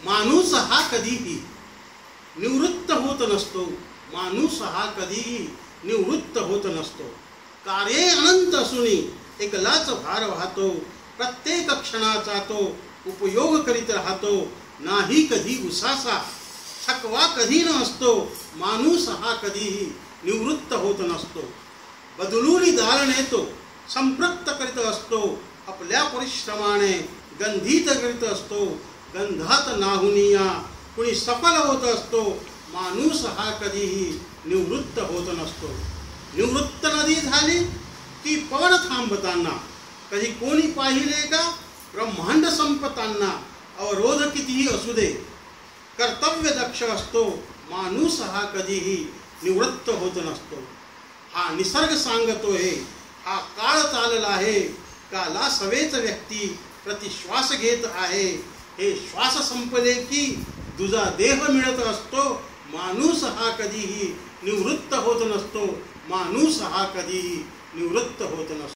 माणूस हा कधीही निवृत्त होत नसतो. माणूस हा कधीही निवृत्त होत नसतो. कार्ये अनंत असूनी एकलाच भार वाहतो. प्रत्येक क्षणाचा तो उपयोग करीत राहतो. नाही कधी उसासा थकवा कधी न असतो. माणूस हा कधीही निवृत्त होत नसतो. बदलून दालने तो संपृक्त करीत असतो. आपल्या परिश्रमाने गंधित करीत असतो. गंधात नाहुनिया कुणी सफल होत असतो. माणूस हा कधीही निवृत्त होत नसतो. निवृत्त नदी झाली की पवन थांबताना कधी कोणी पाहिले का ब्रह्मांड संपताना. अवरोध कितीही असू दे कर्तव्य दक्ष असतो. माणूस हा कधीही निवृत्त होत नसतो. हा निसर्ग सांगतोय, हा काळ चालला आहे. काला सवेच व्यक्ती प्रतिश्वास घेत आहे. हे श्वास संपले की तुझा देह मिळत असतो. माणूस हा कधीही निवृत्त होत नसतो. माणूस हा कधीही निवृत्त होत नसतो.